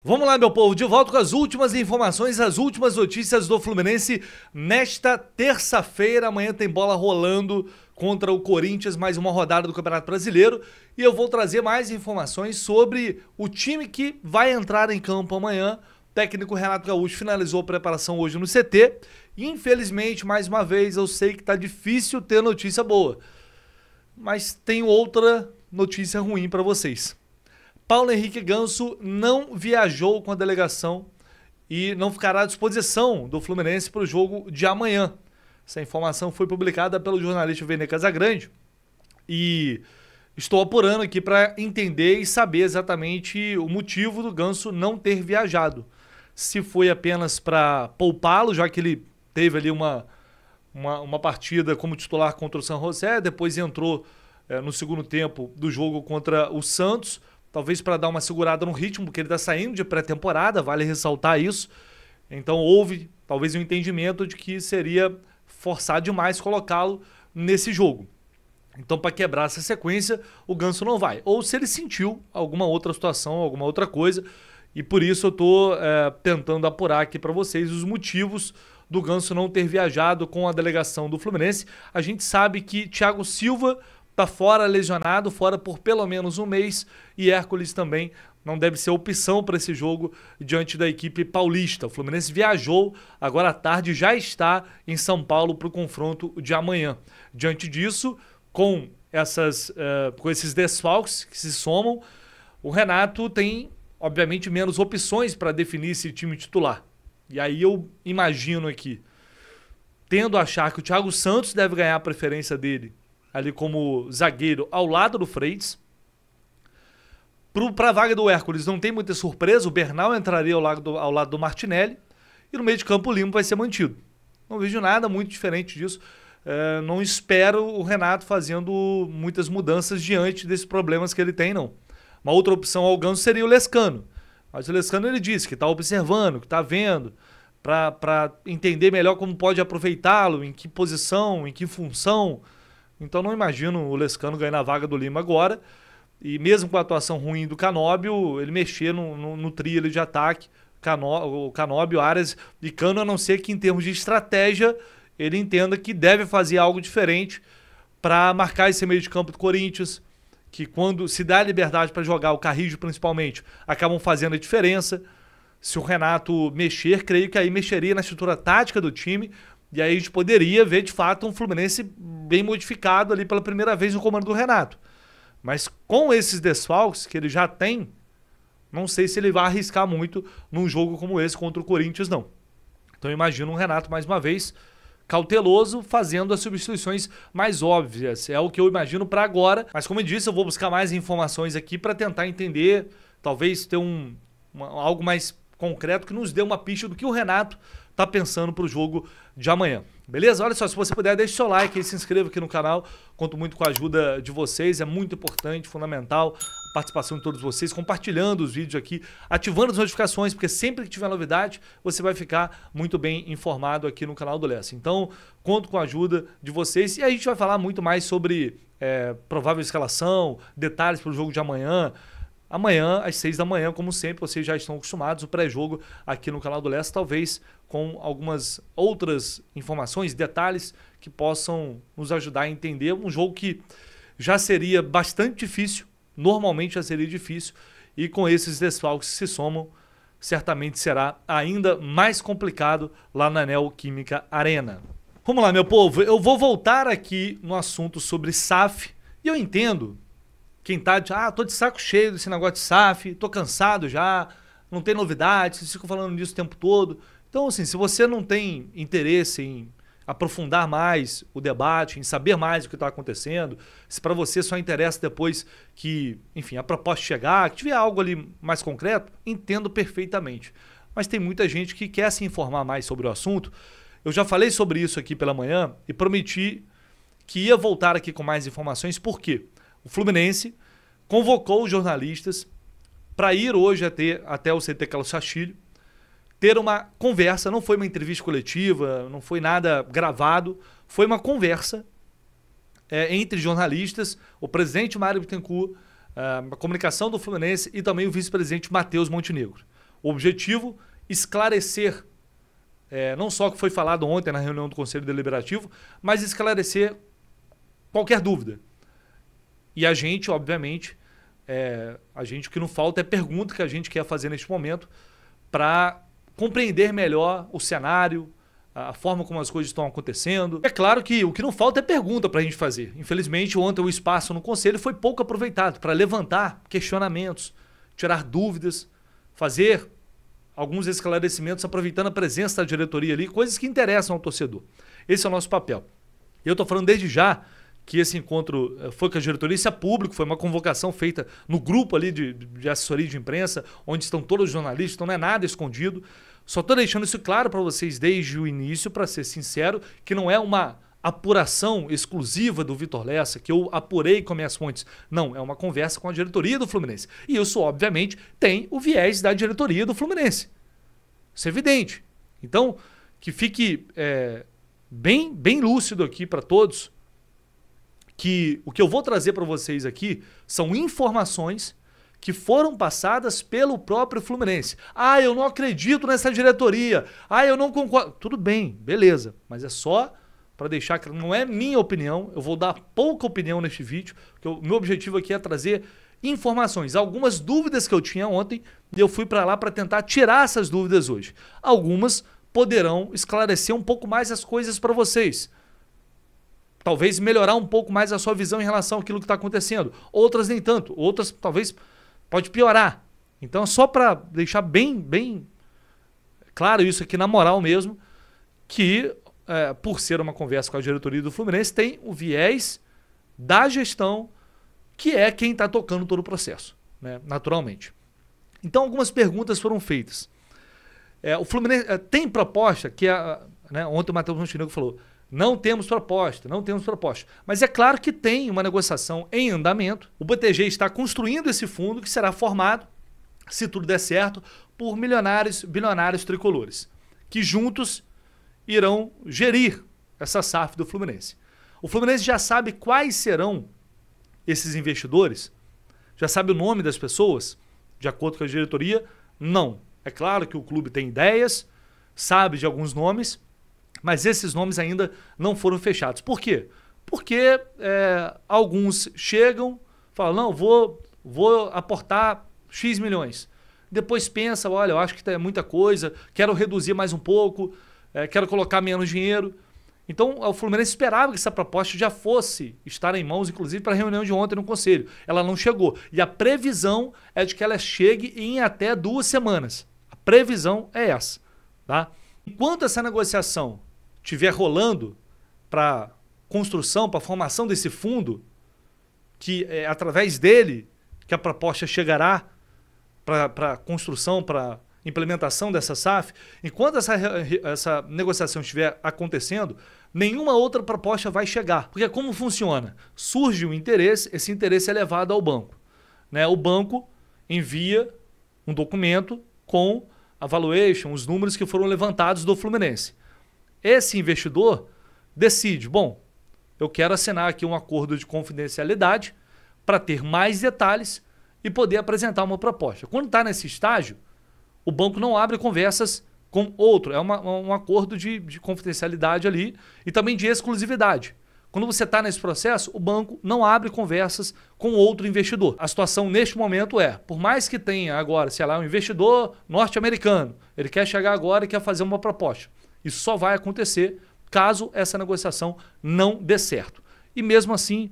Vamos lá, meu povo, de volta com as últimas informações, as últimas notícias do Fluminense nesta terça-feira. Amanhã tem bola rolando contra o Corinthians, mais uma rodada do Campeonato Brasileiro. E eu vou trazer mais informações sobre o time que vai entrar em campo amanhã. O técnico Renato Gaúcho finalizou a preparação hoje no CT. E, infelizmente, mais uma vez, eu sei que tá difícil ter notícia boa. Mas tenho outra notícia ruim para vocês. Paulo Henrique Ganso não viajou com a delegação e não ficará à disposição do Fluminense para o jogo de amanhã. Essa informação foi publicada pelo jornalista Vene Casagrande e estou apurando aqui para entender e saber exatamente o motivo do Ganso não ter viajado. Se foi apenas para poupá-lo, já que ele teve ali uma partida como titular contra o San José, depois entrou no segundo tempo do jogo contra o Santos, talvez para dar uma segurada no ritmo, porque ele está saindo de pré-temporada, vale ressaltar isso. Então houve talvez um entendimento de que seria forçar demais colocá-lo nesse jogo. Então, para quebrar essa sequência, o Ganso não vai. Ou se ele sentiu alguma outra situação, alguma outra coisa, e por isso eu estou tentando apurar aqui para vocês os motivos do Ganso não ter viajado com a delegação do Fluminense. A gente sabe que Thiago Silva está fora, lesionado, fora por pelo menos um mês, e Hércules também não deve ser opção para esse jogo diante da equipe paulista. O Fluminense viajou, agora à tarde já está em São Paulo para o confronto de amanhã. Diante disso, com esses desfalques que se somam, o Renato tem, obviamente, menos opções para definir esse time titular. E aí eu imagino aqui, tendo a achar que o Thiago Santos deve ganhar a preferência dele ali como zagueiro ao lado do Freitas. Para a vaga do Hércules não tem muita surpresa, o Bernal entraria ao lado do Martinelli e no meio de campo o Lima vai ser mantido. Não vejo nada muito diferente disso. Não espero o Renato fazendo muitas mudanças diante desses problemas que ele tem, não. Uma outra opção ao Ganso seria o Lescano. Mas o Lescano ele disse que está observando, que está vendo, para entender melhor como pode aproveitá-lo, em que posição, em que função. Então não imagino o Lescano ganhar a vaga do Lima agora. E mesmo com a atuação ruim do Canóbio, ele mexer no trio de ataque, o Canóbio, Arias e Cano, a não ser que em termos de estratégia ele entenda que deve fazer algo diferente para marcar esse meio de campo do Corinthians, que quando se dá a liberdade para jogar, o Carrijo principalmente, acabam fazendo a diferença. Se o Renato mexer, creio que aí mexeria na estrutura tática do time, e aí a gente poderia ver de fato um Fluminense bem modificado ali pela primeira vez no comando do Renato. Mas com esses desfalques que ele já tem, não sei se ele vai arriscar muito num jogo como esse contra o Corinthians, não. Então eu imagino um Renato, mais uma vez, cauteloso, fazendo as substituições mais óbvias. É o que eu imagino para agora. Mas como eu disse, eu vou buscar mais informações aqui para tentar entender, talvez ter algo mais concreto que nos dê uma pista do que o Renato tá pensando para o jogo de amanhã. Beleza? Olha só, se você puder, deixe seu like e se inscreva aqui no canal. Conto muito com a ajuda de vocês, é muito importante, fundamental a participação de todos vocês, compartilhando os vídeos aqui, ativando as notificações, porque sempre que tiver novidade, você vai ficar muito bem informado aqui no canal do Lessa. Então, conto com a ajuda de vocês e a gente vai falar muito mais sobre provável escalação, detalhes para o jogo de amanhã. Amanhã, às 6 da manhã, como sempre, vocês já estão acostumados, o pré-jogo aqui no canal do Lessa, talvez com algumas outras informações, detalhes que possam nos ajudar a entender um jogo que já seria bastante difícil, normalmente já seria difícil, e com esses desfalques que se somam, certamente será ainda mais complicado lá na Neoquímica Arena. Vamos lá, meu povo, eu vou voltar aqui no assunto sobre SAF, e eu entendo quem tá tô de saco cheio desse negócio de SAF, tô cansado já, não tem novidade, vocês ficam falando disso o tempo todo. Então, assim, se você não tem interesse em aprofundar mais o debate, em saber mais o que está acontecendo, se para você só interessa depois que, enfim, a proposta chegar, que tiver algo ali mais concreto, entendo perfeitamente. Mas tem muita gente que quer se informar mais sobre o assunto. Eu já falei sobre isso aqui pela manhã e prometi que ia voltar aqui com mais informações, por quê? O Fluminense convocou os jornalistas para ir hoje até o CT Carlos Castilho, ter uma conversa, não foi uma entrevista coletiva, não foi nada gravado, foi uma conversa entre jornalistas, o presidente Mário Bittencourt, a comunicação do Fluminense e também o vice-presidente Matheus Montenegro. O objetivo, esclarecer não só o que foi falado ontem na reunião do Conselho Deliberativo, mas esclarecer qualquer dúvida. E a gente, obviamente, o que não falta é pergunta que a gente quer fazer neste momento para compreender melhor o cenário, a forma como as coisas estão acontecendo. É claro que o que não falta é pergunta para a gente fazer. Infelizmente, ontem o espaço no Conselho foi pouco aproveitado para levantar questionamentos, tirar dúvidas, fazer alguns esclarecimentos aproveitando a presença da diretoria ali, coisas que interessam ao torcedor. Esse é o nosso papel. E eu estou falando desde já que esse encontro foi com a diretoria, isso é público, foi uma convocação feita no grupo ali de assessoria de imprensa, onde estão todos os jornalistas, então não é nada escondido. Só estou deixando isso claro para vocês desde o início, para ser sincero, que não é uma apuração exclusiva do Vitor Lessa, que eu apurei com minhas fontes. Não, é uma conversa com a diretoria do Fluminense. E isso, obviamente, tem o viés da diretoria do Fluminense. Isso é evidente. Então, que fique bem lúcido aqui para todos, que o que eu vou trazer para vocês aqui são informações que foram passadas pelo próprio Fluminense. Ah, eu não acredito nessa diretoria. Ah, eu não concordo. Tudo bem, beleza. Mas é só para deixar que não é minha opinião. Eu vou dar pouca opinião neste vídeo, porque o meu objetivo aqui é trazer informações. Algumas dúvidas que eu tinha ontem, e eu fui para lá para tentar tirar essas dúvidas hoje. Algumas poderão esclarecer um pouco mais as coisas para vocês. Talvez melhorar um pouco mais a sua visão em relação àquilo que está acontecendo. Outras nem tanto. Outras talvez pode piorar. Então, só para deixar bem claro isso aqui na moral mesmo, que por ser uma conversa com a diretoria do Fluminense, tem o viés da gestão, que é quem está tocando todo o processo, né? Naturalmente. Então, algumas perguntas foram feitas. O Fluminense tem proposta, que ontem o Matheus Montenegro falou, não temos proposta. Mas é claro que tem uma negociação em andamento. O BTG está construindo esse fundo que será formado, se tudo der certo, por bilionários tricolores, que juntos irão gerir essa SAF do Fluminense. O Fluminense já sabe quais serão esses investidores? Já sabe o nome das pessoas? De acordo com a diretoria? Não. É claro que o clube tem ideias, sabe de alguns nomes, mas esses nomes ainda não foram fechados. Por quê? Porque alguns chegam, falam, não, vou aportar X milhões. Depois pensa, olha, eu acho que é muita coisa, quero reduzir mais um pouco, quero colocar menos dinheiro. Então, o Fluminense esperava que essa proposta já fosse estar em mãos, inclusive para a reunião de ontem no Conselho. Ela não chegou. E a previsão é de que ela chegue em até 2 semanas. A previsão é essa. Tá? Enquanto essa negociação estiver rolando para construção, para a formação desse fundo, que é através dele que a proposta chegará para a construção, para implementação dessa SAF, enquanto essa negociação estiver acontecendo, nenhuma outra proposta vai chegar. Porque como funciona? Surge um interesse, esse interesse é levado ao banco. Né? O banco envia um documento com a valuation, os números que foram levantados do Fluminense. Esse investidor decide, bom, eu quero assinar aqui um acordo de confidencialidade para ter mais detalhes e poder apresentar uma proposta. Quando está nesse estágio, o banco não abre conversas com outro. É um acordo de confidencialidade ali e também de exclusividade. Quando você está nesse processo, o banco não abre conversas com outro investidor. A situação neste momento por mais que tenha agora, sei lá, um investidor norte-americano, ele quer chegar agora e quer fazer uma proposta. Isso só vai acontecer caso essa negociação não dê certo. E mesmo assim,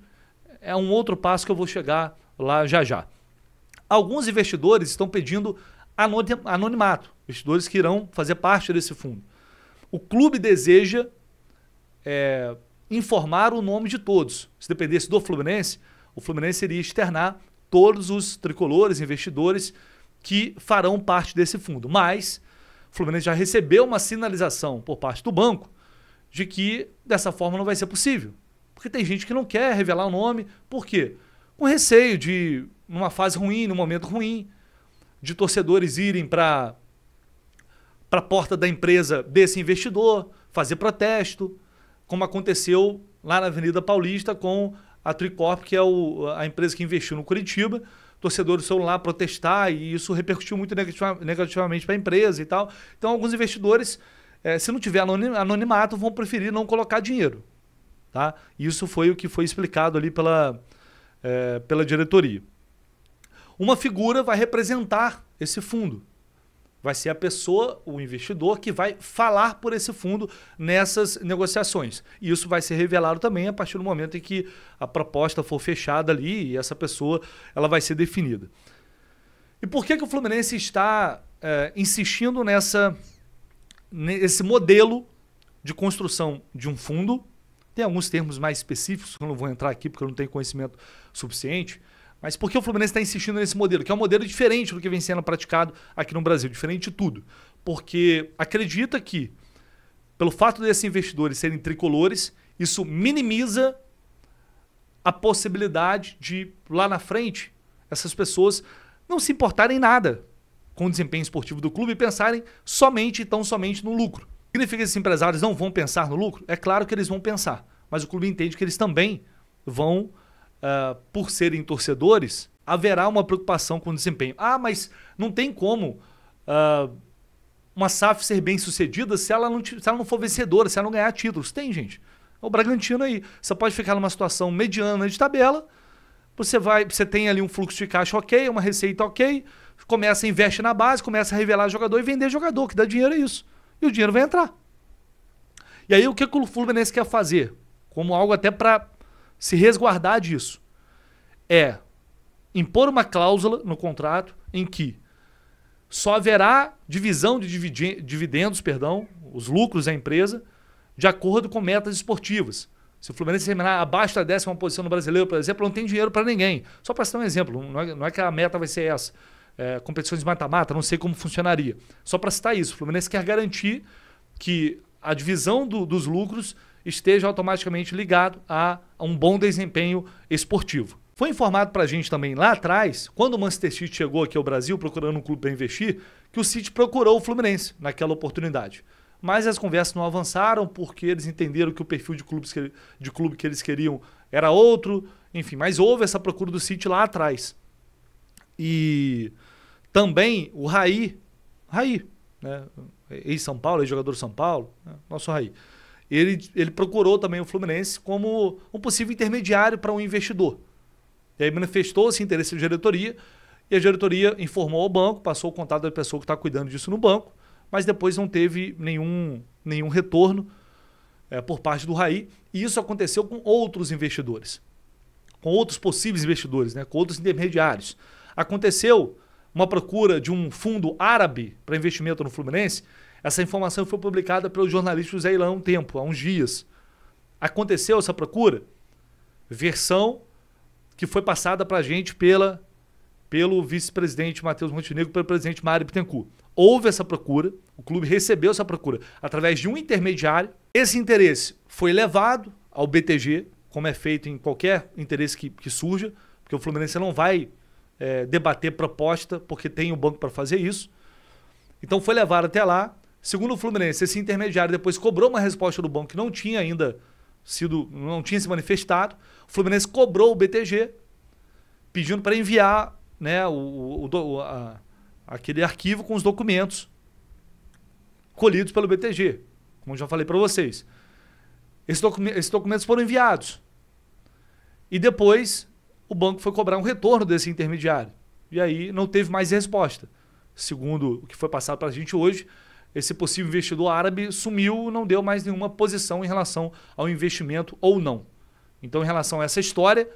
é um outro passo que eu vou chegar lá já. Alguns investidores estão pedindo anonimato, investidores que irão fazer parte desse fundo. O clube deseja informar o nome de todos. Se dependesse do Fluminense, o Fluminense iria externar todos os tricolores, investidores que farão parte desse fundo. Mas o Fluminense já recebeu uma sinalização por parte do banco de que dessa forma não vai ser possível. Porque tem gente que não quer revelar o nome. Por quê? Com receio de, numa fase ruim, num momento ruim, de torcedores irem para a porta da empresa desse investidor, fazer protesto, como aconteceu lá na Avenida Paulista com a Tricorp, que é a empresa que investiu no Curitiba. torcedores foram lá protestar e isso repercutiu muito negativamente para a empresa e tal. Então, alguns investidores, se não tiver anonimato, vão preferir não colocar dinheiro. Tá? Isso foi o que foi explicado ali pela diretoria. Uma figura vai representar esse fundo. Vai ser a pessoa, o investidor, que vai falar por esse fundo nessas negociações. E isso vai ser revelado também a partir do momento em que a proposta for fechada ali e essa pessoa ela vai ser definida. E por que o Fluminense está insistindo nesse modelo de construção de um fundo? Tem alguns termos mais específicos que eu não vou entrar aqui porque eu não tenho conhecimento suficiente. Mas por que o Fluminense está insistindo nesse modelo? Que é um modelo diferente do que vem sendo praticado aqui no Brasil, diferente de tudo. Porque acredita que, pelo fato desses investidores serem tricolores, isso minimiza a possibilidade de, lá na frente, essas pessoas não se importarem nada com o desempenho esportivo do clube e pensarem somente e tão somente no lucro. Significa que esses empresários não vão pensar no lucro? É claro que eles vão pensar, mas o clube entende que eles também vão... por serem torcedores, haverá uma preocupação com o desempenho. Ah, mas não tem como uma SAF ser bem sucedida se ela não for vencedora, se ela não ganhar títulos. Tem, gente. O Bragantino aí. Você pode ficar numa situação mediana de tabela, você tem ali um fluxo de caixa ok, uma receita ok, começa a investir na base, começa a revelar jogador e vender jogador, que dá dinheiro é isso. E o dinheiro vai entrar. E aí o que o Fluminense quer fazer? Como algo até para se resguardar disso, é impor uma cláusula no contrato em que só haverá divisão de dividendos, os lucros da empresa, de acordo com metas esportivas. Se o Fluminense terminar abaixo da 10ª posição no Brasileiro, por exemplo, não tem dinheiro para ninguém. Só para citar um exemplo, não é que a meta vai ser essa. Competições de mata-mata, não sei como funcionaria. Só para citar isso, o Fluminense quer garantir que a divisão dos lucros esteja automaticamente ligado a um bom desempenho esportivo. Foi informado para a gente também lá atrás, quando o Manchester City chegou aqui ao Brasil procurando um clube para investir, que o City procurou o Fluminense naquela oportunidade. Mas as conversas não avançaram porque eles entenderam que o perfil de clube que eles queriam era outro, enfim, mas houve essa procura do City lá atrás. E também o Raí, né, ex-São Paulo, ex-jogador de São Paulo, né, nosso Raí, ele procurou também o Fluminense como um possível intermediário para um investidor. E aí manifestou esse interesse da diretoria, e a diretoria informou ao banco, passou o contato da pessoa que está cuidando disso no banco, mas depois não teve nenhum retorno por parte do Raí. E isso aconteceu com outros investidores, com outros possíveis investidores, né, com outros intermediários. Aconteceu uma procura de um fundo árabe para investimento no Fluminense. Essa informação foi publicada pelo jornalista José Ilã há um tempo, há uns dias. Aconteceu essa procura? Versão que foi passada para a gente pelo vice-presidente Matheus Montenegro, pelo presidente Mário Bittencourt. Houve essa procura, o clube recebeu essa procura através de um intermediário. Esse interesse foi levado ao BTG, como é feito em qualquer interesse que surja, porque o Fluminense não vai debater proposta, porque tem um banco para fazer isso. Então foi levado até lá. Segundo o Fluminense, esse intermediário depois cobrou uma resposta do banco que não tinha não tinha se manifestado. O Fluminense cobrou o BTG, pedindo para enviar, né, aquele arquivo com os documentos colhidos pelo BTG, como eu já falei para vocês. Esses documentos foram enviados. E depois o banco foi cobrar um retorno desse intermediário. E aí não teve mais resposta. Segundo o que foi passado para a gente hoje, esse possível investidor árabe sumiu, não deu mais nenhuma posição em relação ao investimento ou não. Então, em relação a essa história,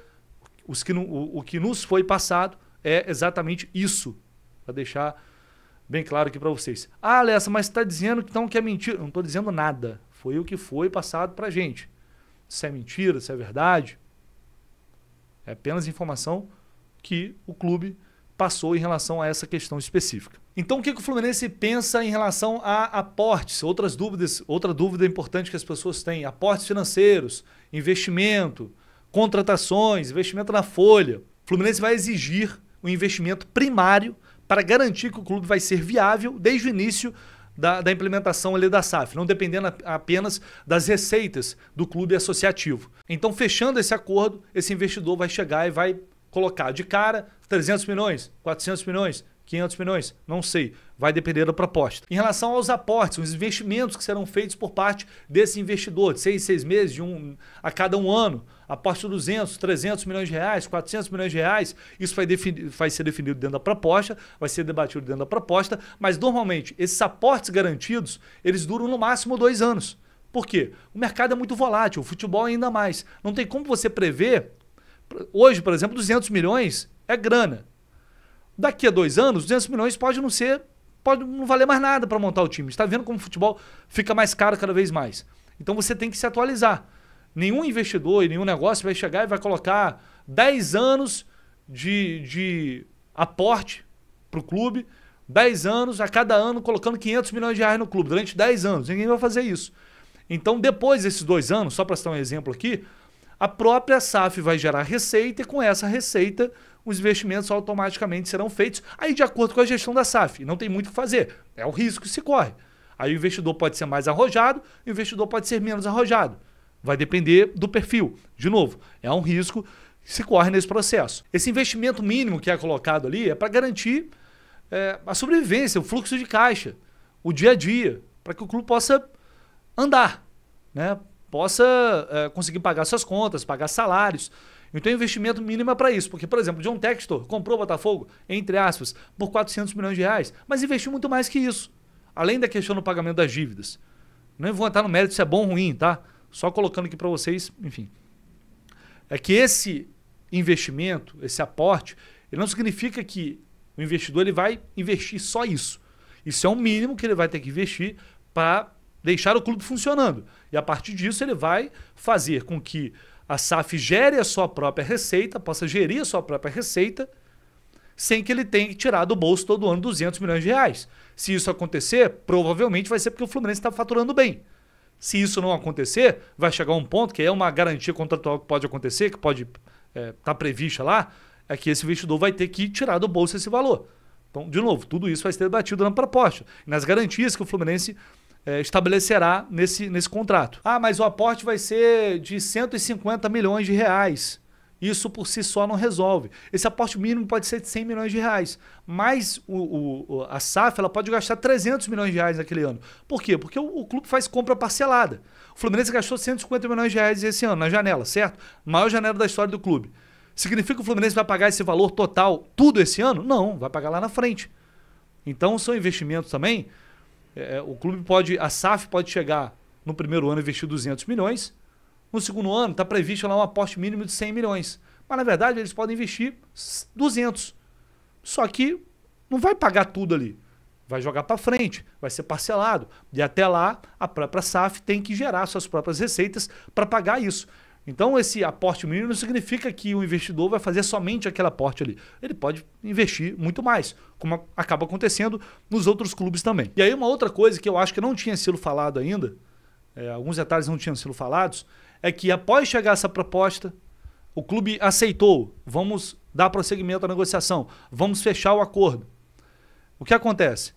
o que nos foi passado é exatamente isso, para deixar bem claro aqui para vocês. Ah, Alessa, mas você está dizendo então que é mentira? Eu não estou dizendo nada. Foi o que foi passado para a gente. Se é mentira, se é verdade, é apenas informação que o clube passou em relação a essa questão específica. Então, o que o Fluminense pensa em relação a aportes? Outra dúvida importante que as pessoas têm: aportes financeiros, investimento, contratações, investimento na folha. O Fluminense vai exigir um investimento primário para garantir que o clube vai ser viável desde o início da implementação ali da SAF, não dependendo apenas das receitas do clube associativo. Então, fechando esse acordo, esse investidor vai chegar e vai colocar de cara 300 milhões, 400 milhões, 500 milhões, não sei, vai depender da proposta. Em relação aos aportes, os investimentos que serão feitos por parte desse investidor, de 6 meses, a cada um ano, aporte de 200, 300 milhões de reais, 400 milhões de reais, isso vai ser definido dentro da proposta, vai ser debatido dentro da proposta, mas normalmente esses aportes garantidos, eles duram no máximo 2 anos. Por quê? O mercado é muito volátil, o futebol ainda mais. Não tem como você prever. Hoje, por exemplo, 200 milhões é grana. Daqui a 2 anos, 200 milhões pode não valer mais nada para montar o time. Está vendo como o futebol fica mais caro cada vez mais. Então você tem que se atualizar. Nenhum investidor e nenhum negócio vai chegar e vai colocar 10 anos de aporte para o clube, 10 anos, a cada ano colocando 500 milhões de reais no clube, durante 10 anos. Ninguém vai fazer isso. Então, depois desses 2 anos, só para citar um exemplo aqui, a própria SAF vai gerar receita e com essa receita os investimentos automaticamente serão feitos aí de acordo com a gestão da SAF. Não tem muito o que fazer. É o risco que se corre. Aí o investidor pode ser mais arrojado e o investidor pode ser menos arrojado. Vai depender do perfil. De novo, é um risco que se corre nesse processo. Esse investimento mínimo que é colocado ali é para garantir a sobrevivência, o fluxo de caixa, o dia a dia, para que o clube possa andar, né? Possa conseguir pagar suas contas, pagar salários. Então o investimento mínimo é para isso. Porque, por exemplo, o John Textor comprou o Botafogo, entre aspas, por 400 milhões de reais, mas investiu muito mais que isso. Além da questão do pagamento das dívidas. Não vou entrar no mérito se é bom ou ruim, tá? Só colocando aqui para vocês, enfim. É que esse investimento, esse aporte, ele não significa que o investidor ele vai investir só isso. Isso é o mínimo que ele vai ter que investir para deixar o clube funcionando. E a partir disso ele vai fazer com que a SAF gere a sua própria receita, possa gerir a sua própria receita, sem que ele tenha que tirar do bolso todo ano 200 milhões de reais. Se isso acontecer, provavelmente vai ser porque o Fluminense está faturando bem. Se isso não acontecer, vai chegar um ponto, que é uma garantia contratual que pode acontecer, que pode estar prevista lá, é que esse investidor vai ter que tirar do bolso esse valor. Então, de novo, tudo isso vai ser debatido na proposta, nas garantias que o Fluminense estabelecerá nesse contrato. Ah, mas o aporte vai ser de 150 milhões de reais. Isso por si só não resolve. Esse aporte mínimo pode ser de 100 milhões de reais. Mas a SAF ela pode gastar 300 milhões de reais naquele ano. Por quê? Porque o clube faz compra parcelada. O Fluminense gastou 150 milhões de reais esse ano, na janela, certo? Maior janela da história do clube. Significa que o Fluminense vai pagar esse valor total tudo esse ano? Não, vai pagar lá na frente. Então são investimentos também. O clube a SAF pode chegar no primeiro ano e investir 200 milhões, no segundo ano está previsto lá um aporte mínimo de 100 milhões, mas na verdade eles podem investir 200, só que não vai pagar tudo ali, vai jogar para frente, vai ser parcelado, e até lá a própria SAF tem que gerar suas próprias receitas para pagar isso. Então esse aporte mínimo não significa que o investidor vai fazer somente aquele aporte ali. Ele pode investir muito mais, como acaba acontecendo nos outros clubes também. E aí uma outra coisa que eu acho que não tinha sido falado ainda, alguns detalhes não tinham sido falados, é que após chegar essa proposta, o clube aceitou, vamos dar prosseguimento à negociação, vamos fechar o acordo. O que acontece?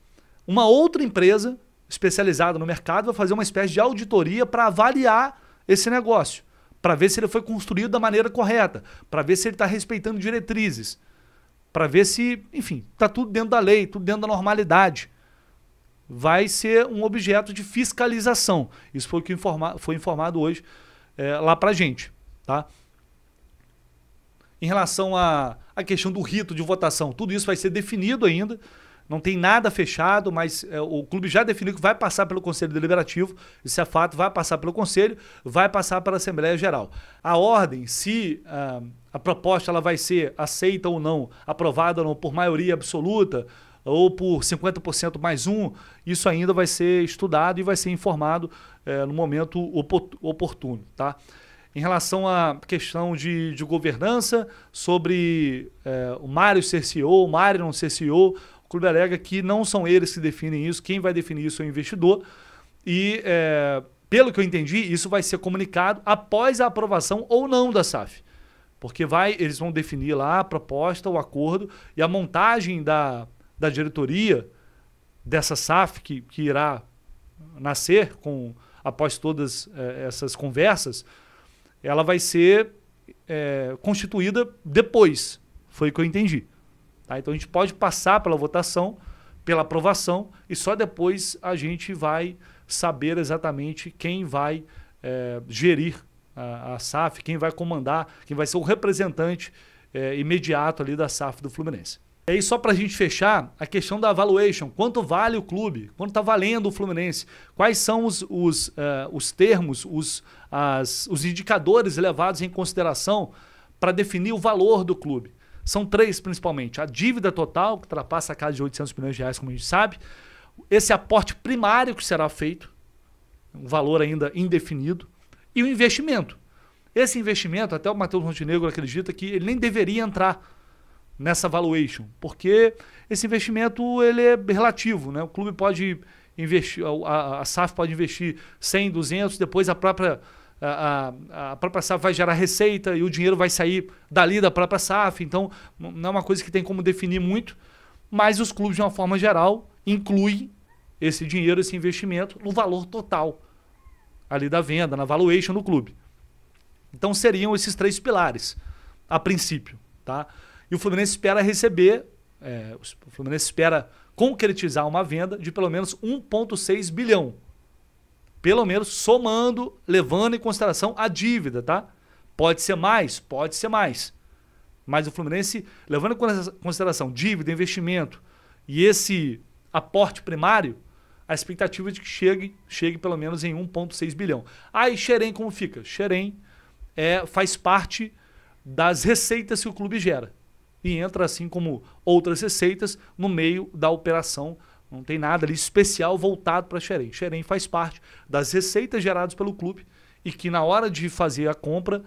Uma outra empresa especializada no mercado vai fazer uma espécie de auditoria para avaliar esse negócio, para ver se ele foi construído da maneira correta, para ver se ele está respeitando diretrizes, para ver se, enfim, está tudo dentro da lei, tudo dentro da normalidade. Vai ser um objeto de fiscalização. Isso foi o que foi informado hoje lá para a gente. Tá? Em relação à questão do rito de votação, tudo isso vai ser definido ainda. Não tem nada fechado, mas o clube já definiu que vai passar pelo Conselho Deliberativo, isso é fato, vai passar pelo Conselho, vai passar pela Assembleia Geral. A ordem, se a proposta ela vai ser aceita ou não, aprovada ou não por maioria absoluta, ou por 50% mais um, isso ainda vai ser estudado e vai ser informado no momento oportuno. Tá? Em relação à questão de governança, sobre o Mário ser CEO, o Mário não ser CEO, o clube alega que não são eles que definem isso, quem vai definir isso é o investidor. E, pelo que eu entendi, isso vai ser comunicado após a aprovação ou não da SAF. Porque eles vão definir lá a proposta, o acordo e a montagem da diretoria dessa SAF que irá nascer após todas essas conversas, ela vai ser constituída depois. Foi o que eu entendi. Tá? Então a gente pode passar pela votação, pela aprovação, e só depois a gente vai saber exatamente quem vai gerir a SAF, quem vai comandar, quem vai ser o representante imediato ali da SAF do Fluminense. E aí, só para a gente fechar, a questão da valuation. Quanto vale o clube? Quanto está valendo o Fluminense? Quais são os termos, os indicadores levados em consideração para definir o valor do clube? São 3 principalmente. A dívida total, que ultrapassa a casa de 800 milhões de reais, como a gente sabe. Esse aporte primário que será feito, um valor ainda indefinido. E o investimento. Esse investimento, até o Matheus Montenegro acredita que ele nem deveria entrar nessa valuation, porque esse investimento ele é relativo, né? O clube pode investir, a SAF pode investir 100, 200, depois a própria SAF vai gerar receita e o dinheiro vai sair dali da própria SAF, então não é uma coisa que tem como definir muito, mas os clubes de uma forma geral incluem esse dinheiro, esse investimento no valor total ali da venda, na valuation do clube. Então seriam esses 3 pilares, a princípio, tá? E o Fluminense espera receber, o Fluminense espera concretizar uma venda de pelo menos 1,6 bilhão. Pelo menos somando, levando em consideração a dívida, tá? Pode ser mais, pode ser mais. Mas o Fluminense, levando em consideração dívida, investimento e esse aporte primário, a expectativa é de que chegue pelo menos em 1,6 bilhão. Aí Xerém como fica? Xerém faz parte das receitas que o clube gera. E entra, assim como outras receitas, no meio da operação. Não tem nada ali especial voltado para Xerém. Xerém faz parte das receitas geradas pelo clube e que na hora de fazer a compra,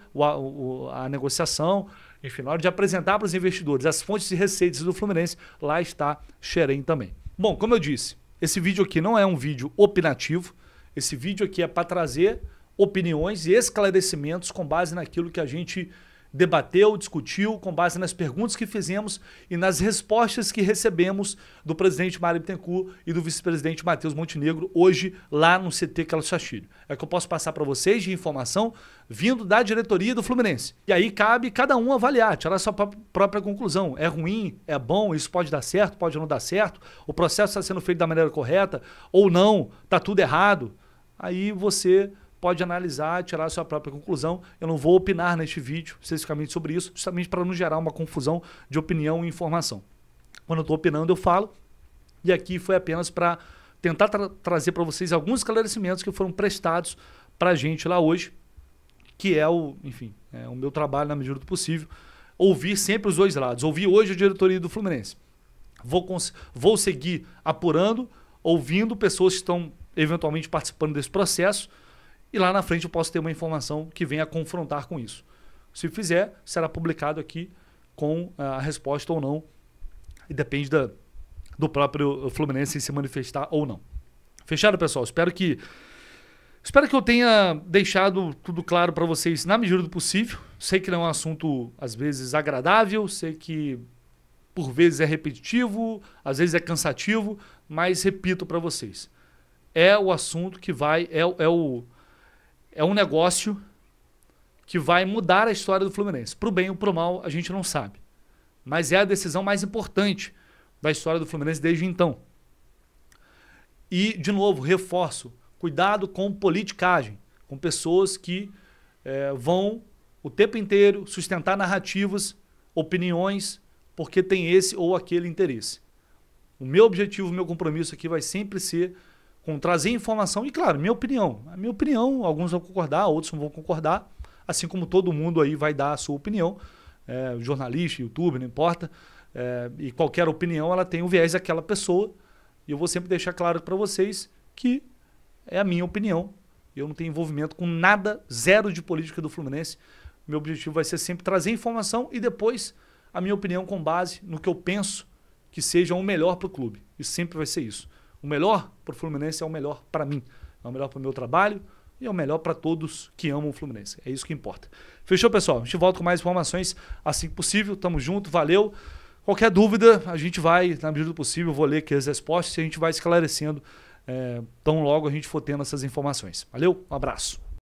a negociação, enfim, na hora de apresentar para os investidores as fontes de receitas do Fluminense, lá está Xerém também. Bom, como eu disse, esse vídeo aqui não é um vídeo opinativo. Esse vídeo aqui é para trazer opiniões e esclarecimentos com base naquilo que a gente debateu, discutiu, com base nas perguntas que fizemos e nas respostas que recebemos do presidente Mário Bittencourt e do vice-presidente Matheus Montenegro hoje lá no CT Carlos Castilho. É o que eu posso passar para vocês de informação vindo da diretoria do Fluminense. E aí cabe cada um avaliar, tirar a sua própria conclusão. É ruim? É bom? Isso pode dar certo? Pode não dar certo? O processo está sendo feito da maneira correta? Ou não? Está tudo errado? Aí você pode analisar, tirar a sua própria conclusão. Eu não vou opinar neste vídeo especificamente sobre isso, justamente para não gerar uma confusão de opinião e informação. Quando eu estou opinando, eu falo. E aqui foi apenas para tentar trazer para vocês alguns esclarecimentos que foram prestados para a gente lá hoje, que é o meu trabalho na medida do possível. Ouvir sempre os 2 lados. Ouvir hoje a diretoria do Fluminense. Vou seguir apurando, ouvindo pessoas que estão eventualmente participando desse processo, e lá na frente eu posso ter uma informação que venha a confrontar com isso. Se fizer, será publicado aqui com a resposta ou não. E depende do próprio Fluminense se manifestar ou não. Fechado, pessoal? Espero que eu tenha deixado tudo claro para vocês na medida do possível. Sei que não é um assunto, às vezes, agradável. Sei que, por vezes, é repetitivo. Às vezes é cansativo. Mas, repito para vocês. É o assunto que vai... É um negócio que vai mudar a história do Fluminense. Para o bem ou para o mal, a gente não sabe. Mas é a decisão mais importante da história do Fluminense desde então. E, de novo, reforço, cuidado com politicagem, com pessoas que vão o tempo inteiro sustentar narrativas, opiniões, porque tem esse ou aquele interesse. O meu objetivo, o meu compromisso aqui vai sempre ser com trazer informação e, claro, minha opinião. A minha opinião, alguns vão concordar, outros não vão concordar, assim como todo mundo aí vai dar a sua opinião, jornalista, youtuber, não importa, e qualquer opinião ela tem o viés daquela pessoa, e eu vou sempre deixar claro para vocês que é a minha opinião, eu não tenho envolvimento com nada, zero de política do Fluminense. Meu objetivo vai ser sempre trazer informação e depois a minha opinião com base no que eu penso que seja o melhor para o clube, e sempre vai ser isso. O melhor para o Fluminense é o melhor para mim, é o melhor para o meu trabalho e é o melhor para todos que amam o Fluminense. É isso que importa. Fechou, pessoal? A gente volta com mais informações assim que possível. Tamo junto, valeu. Qualquer dúvida, a gente vai, na medida do possível, vou ler aqui as respostas e a gente vai esclarecendo tão logo a gente for tendo essas informações. Valeu, um abraço.